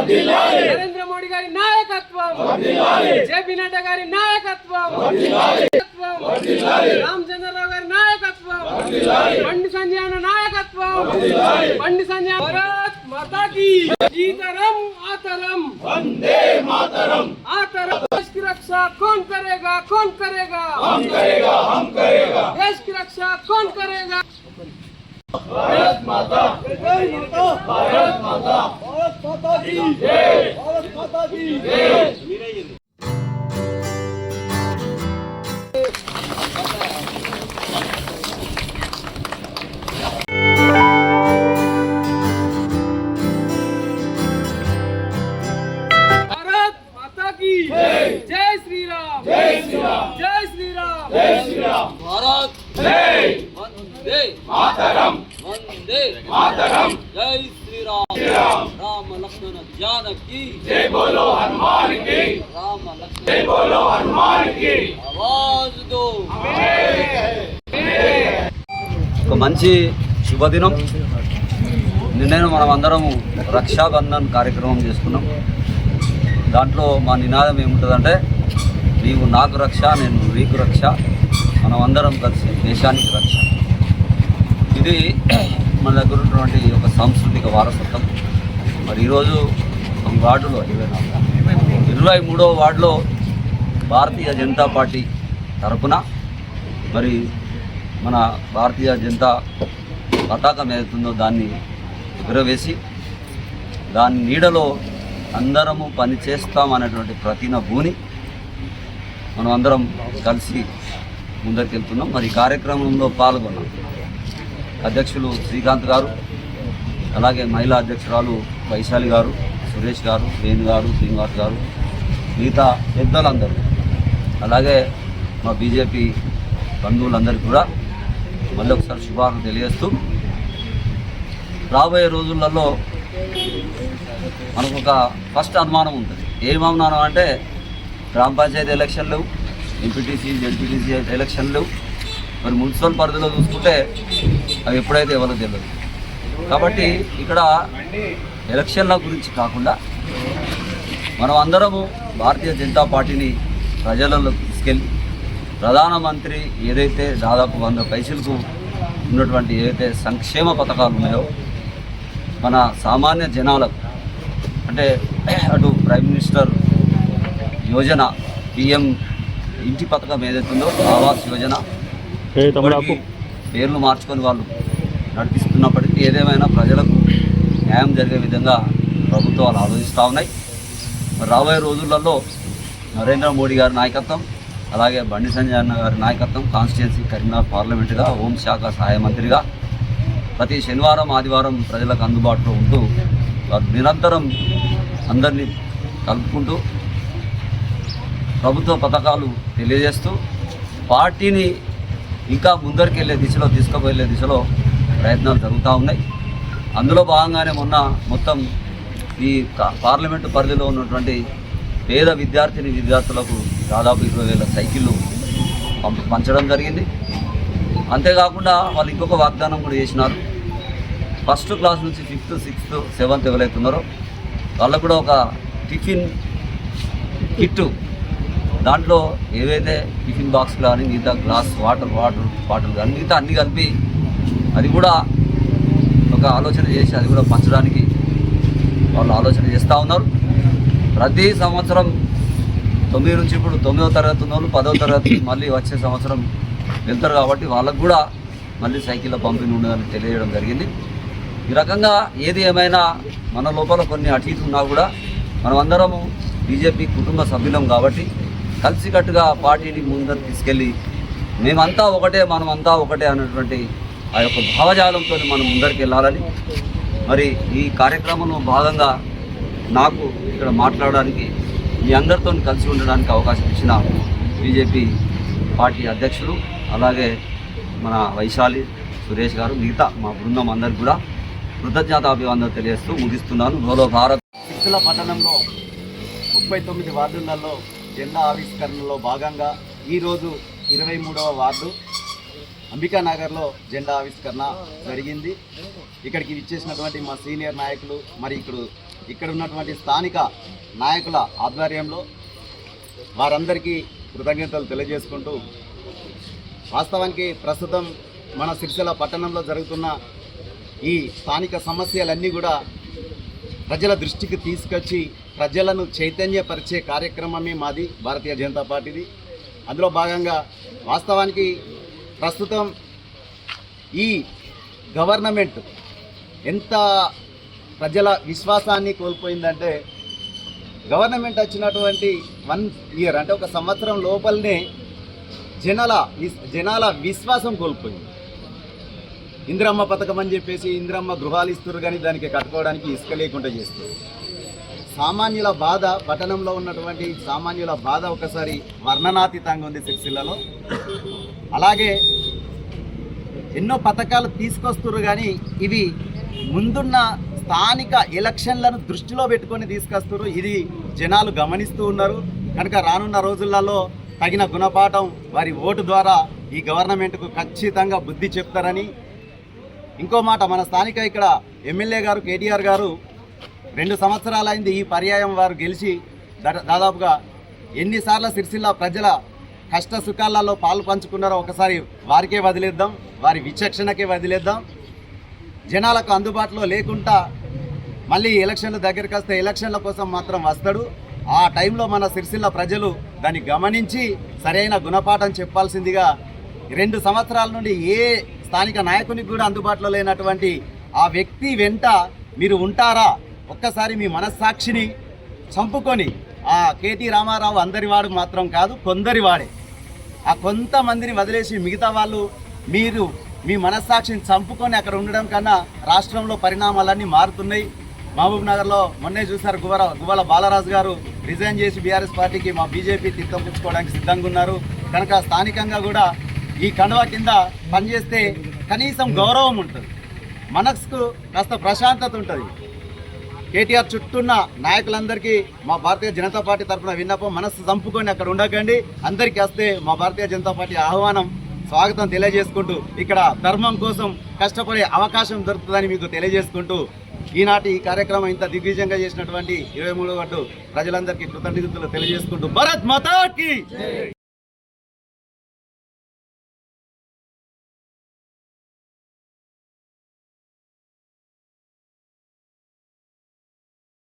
నరేంద్ర మోడీ గారి నాయకత్వం, జేపీ నడ్డా గారి నాయకత్వం, రామచంద్రరావు గారి నాయకత్వం, బండి సంజయ్ అన్న నాయకత్వం, బండి సంజయ్ భారత్ మాతా की ఈతరం ఆతరం వందే మాతరం ఆతరం देश की रक्षा कौन करेगा कौन करेगा हम करेगा हम करेगा देश की रक्षा कौन करेगा भारत माता जय माता भारत माता भारत माता की जय भारत माता की जय जय श्री राम जय श्री राम जय श्री राम जय श्री राम भारत जय वंदे मातरम वंदे मातरम जय श्री राम राम लक्ष्मण जानकी जय बोलो हनुमान की राम लक्ष्मण जय बोलो हनुमान की आवाज दो ఒక మంచి శుభదినం. నిన్న మనం అందరము రక్షాబంధన్ కార్యక్రమం చేసుకున్నాం. దాంట్లో మా నినాదం ఏముంటుందంటే, నీవు నాకు రక్ష, నేను నీకు రక్ష, మనం అందరం కలిసి దేశానికి రక్ష. ఇది మన దగ్గర ఉన్నటువంటి ఒక సాంస్కృతిక వారసత్వం. మరి ఈరోజు ఈ వార్డులో 23వ వార్డులో భారతీయ జనతా పార్టీ తరఫున మరి మన భారతీయ జనతా పతాకం ఏదైతుందో దాన్ని ఎగురవేసి దాని నీడలో అందరము పని చేస్తామనేటువంటి ప్రతినబూని మనం అందరం కలిసి ముందరికెళ్తున్నాం. మరి కార్యక్రమంలో పాల్గొన్నాం అధ్యక్షులు శ్రీకాంత్ గారు, అలాగే మహిళా అధ్యక్షురాలు వైశాలి గారు, సురేష్ గారు, వేణు గారు, శ్రీనివాస్ గారు, మిగతా పెద్దలందరూ, అలాగే మా బీజేపీ బంధువులందరికీ కూడా మళ్ళీ ఒకసారి శుభాకాంక్షలు తెలియజేస్తూ, రాబోయే రోజులలో మనకు ఒక ఫస్ట్ అనుమానం ఉంటుంది. ఏం అనుమానం అంటే, గ్రామ పంచాయతీ ఎలక్షన్ లేవు, ఎంపీటీసీ జెడ్పీటీసీ ఎలక్షన్ లేవు. మరి మున్సిపల్ పరిధిలో చూసుకుంటే అవి ఎప్పుడైతే ఎవరో తెలియదు. కాబట్టి ఇక్కడ ఎలక్షన్ల గురించి కాకుండా మనం అందరము భారతీయ జనతా పార్టీని ప్రజలలో తీసుకెళ్ళి ప్రధానమంత్రి ఏదైతే దాదాపు 100 పైసలకు ఉన్నటువంటి ఏదైతే సంక్షేమ పథకాలు ఉన్నాయో మన సామాన్య జనాలకు, అంటే అటు ప్రైమ్ మినిస్టర్ యోజన, పిఎం ఇంటి పథకం ఏదైతుందో ఆవాస్ యోజన పేర్లు మార్చుకొని వాళ్ళు నడిపిస్తున్నప్పటికీ ఏదేమైనా ప్రజలకు న్యాయం జరిగే విధంగా ప్రభుత్వాలు ఆలోచిస్తూ ఉన్నాయి. మరి రాబోయే రోజులలో నరేంద్ర మోడీ గారి నాయకత్వం, అలాగే బండి సంజయ్ అన్న గారి నాయకత్వం, కాన్స్టిట్యున్సీ కరీంనగర్ పార్లమెంటుగా హోంశాఖ సహాయ మంత్రిగా ప్రతి శనివారం ఆదివారం ప్రజలకు అందుబాటులో ఉంటూ వారు నిరంతరం అందరినీ కలుపుకుంటూ ప్రభుత్వ పథకాలు తెలియజేస్తూ పార్టీని ఇంకా ముందరికి వెళ్ళే దిశలో తీసుకుపోయే దిశలో ప్రయత్నాలు జరుగుతూ ఉన్నాయి. అందులో భాగంగానే మొత్తం ఈ పార్లమెంటు పరిధిలో ఉన్నటువంటి పేద విద్యార్థులకు దాదాపు 20,000 సైకిళ్ళు పంచడం జరిగింది. అంతేకాకుండా వాళ్ళు ఇంకొక వాగ్దానం కూడా చేసినారు. ఫస్ట్ క్లాస్ నుంచి 5th, 6th, 7th ఎవరైతే ఉన్నారో వాళ్ళకు కూడా ఒక టిఫిన్ కిట్టు, దాంట్లో ఏవైతే టిఫిన్ బాక్స్ కానీ మిగతా గ్లాస్ వాటర్ బాటిల్ కానీ మిగతా అన్నీ కలిపి అది కూడా ఒక ఆలోచన చేసి అది కూడా పంచడానికి వాళ్ళు ఆలోచన చేస్తూ ఉన్నారు. ప్రతి సంవత్సరం 9 నుంచి ఇప్పుడు 9వ తరగతి ఉన్న వాళ్ళు 10వ తరగతి మళ్ళీ వచ్చే సంవత్సరం వెళ్తారు. కాబట్టి వాళ్ళకు కూడా మళ్ళీ సైకిళ్ళ పంపిణీ ఉండదని తెలియజేయడం జరిగింది. ఈ రకంగా ఏది ఏమైనా మన లోపల కొన్ని అటు ఇటు ఉన్నా కూడా మనమందరము బీజేపీ కుటుంబ సభ్యులం కాబట్టి కలిసికట్టుగా పార్టీని ముందరు తీసుకెళ్ళి మేమంతా ఒకటే, మనమంతా ఒకటే అన్నటువంటి ఆ యొక్క భావజాలంతో మనం ముందరికి వెళ్ళాలని, మరి ఈ కార్యక్రమంలో భాగంగా నాకు ఇక్కడ మాట్లాడడానికి మీ అందరితో కలిసి ఉండడానికి అవకాశం ఇచ్చిన బీజేపీ పార్టీ అధ్యక్షులు, అలాగే మన వైశాలి, సురేష్ గారు, మిగతా మా బృందం అందరికి కూడా కృతజ్ఞతాభివందనలు తెలియజేస్తూ ముగిస్తున్నాను. గౌరవ భారత్ సిరిసిల్ల పట్టణంలో 39 వార్డులలో జెండా ఆవిష్కరణలో భాగంగా ఈరోజు 23వ వార్డు అంబికానగర్లో జెండా ఆవిష్కరణ జరిగింది. ఇక్కడికి విచ్చేసినటువంటి మా సీనియర్ నాయకులు, మరి ఇక్కడ ఇక్కడ ఉన్నటువంటి స్థానిక నాయకుల ఆధ్వర్యంలో వారందరికీ కృతజ్ఞతలు తెలియజేసుకుంటూ, వాస్తవానికి ప్రస్తుతం మన సిరిసిల్ల పట్టణంలో జరుగుతున్న ఈ స్థానిక సమస్యలన్నీ కూడా ప్రజల దృష్టికి తీసుకొచ్చి ప్రజలను చైతన్యపరిచే కార్యక్రమమే మాది భారతీయ జనతా పార్టీది. అందులో భాగంగా వాస్తవానికి ప్రస్తుతం ఈ గవర్నమెంట్ ఎంత ప్రజల విశ్వాసాన్ని కోల్పోయిందంటే, గవర్నమెంట్ వచ్చినటువంటి 1 ఇయర్ అంటే ఒక సంవత్సరం లోపలనే జనాల విశ్వాసం కోల్పోయింది. ఇందిరమ్మ పథకం అని చెప్పేసి ఇందిరమ్మ గృహాలు ఇస్తారు, కానీ దానికి కట్టుకోవడానికి ఇసుక లేకుండా చేస్తారు. సామాన్యుల బాధ, పట్టణంలో ఉన్నటువంటి సామాన్యుల బాధ ఒకసారి వర్ణనాతీతంగా ఉంది సిరిసిల్లలో. అలాగే ఎన్నో పథకాలు తీసుకొస్తారు, కానీ ఇవి ముందున్న స్థానిక ఎలక్షన్లను దృష్టిలో పెట్టుకొని తీసుకొస్తారు. ఇది జనాలు గమనిస్తూ ఉన్నారు. కనుక రానున్న రోజులలో తగిన గుణపాఠం వారి ఓటు ద్వారా ఈ గవర్నమెంట్కు ఖచ్చితంగా బుద్ధి చెప్తారని. ఇంకో మాట, మన స్థానిక ఇక్కడ ఎమ్మెల్యే గారు కేటీఆర్ గారు 2 సంవత్సరాలైంది ఈ పర్యాయం వారు గెలిచి. దాదాపుగా ఎన్నిసార్లు సిరిసిల్ల ప్రజల కష్ట సుఖాలలో పాలు పంచుకున్నారో ఒకసారి వారికే వదిలేద్దాం, వారి విచక్షణకే వదిలేద్దాం. జనాలకు అందుబాటులో లేకుండా మళ్ళీ ఎలక్షన్లు దగ్గరికి వస్తే ఎలక్షన్ల కోసం మాత్రం వస్తాడు. ఆ టైంలో మన సిరిసిల్ల ప్రజలు దాన్ని గమనించి సరైన గుణపాఠం చెప్పాల్సిందిగా, 2 సంవత్సరాల నుండి ఏ స్థానిక నాయకునికి కూడా అందుబాటులో లేనటువంటి ఆ వ్యక్తి వెంట మీరు ఉంటారా? ఒక్కసారి మీ మనస్సాక్షిని చంపుకొని, ఆ కేటీ రామారావు అందరి వాడు మాత్రం కాదు, కొందరి వాడే. ఆ కొంతమందిని వదిలేసి మిగతా వాళ్ళు మీరు మీ మనస్సాక్షిని చంపుకొని అక్కడ ఉండడం కన్నా రాష్ట్రంలో పరిణామాలన్నీ మారుతున్నాయి. మహబూబ్ నగర్లో మొన్నే చూశారు, గువ్వల బాలరాజు గారు రిజైన్ చేసి బీఆర్ఎస్ పార్టీకి మా బీజేపీ తీర్థం పుచ్చుకోవడానికి సిద్ధంగా ఉన్నారు. కనుక స్థానికంగా కూడా ఈ కండువా కింద పనిచేస్తే కనీసం గౌరవం ఉంటుంది, మనసుకు కాస్త ప్రశాంతత ఉంటుంది. కేటీఆర్ చుట్టూన్న నాయకులందరికీ మా భారతీయ జనతా పార్టీ తరఫున విన్నపం, మనస్సు చంపుకొని అక్కడ ఉండకండి, అందరికీ వస్తే మా భారతీయ జనతా పార్టీ ఆహ్వానం స్వాగతం తెలియజేసుకుంటూ, ఇక్కడ ధర్మం కోసం కష్టపడే అవకాశం దొరుకుతుందని మీకు తెలియజేసుకుంటూ, ఈనాటి ఈ కార్యక్రమం ఇంత దిగ్విజయంగా చేసినటువంటి 23 వార్డు ప్రజలందరికీ కృతజ్ఞతలు తెలియజేసుకుంటూ, భారత్ మాతా కీ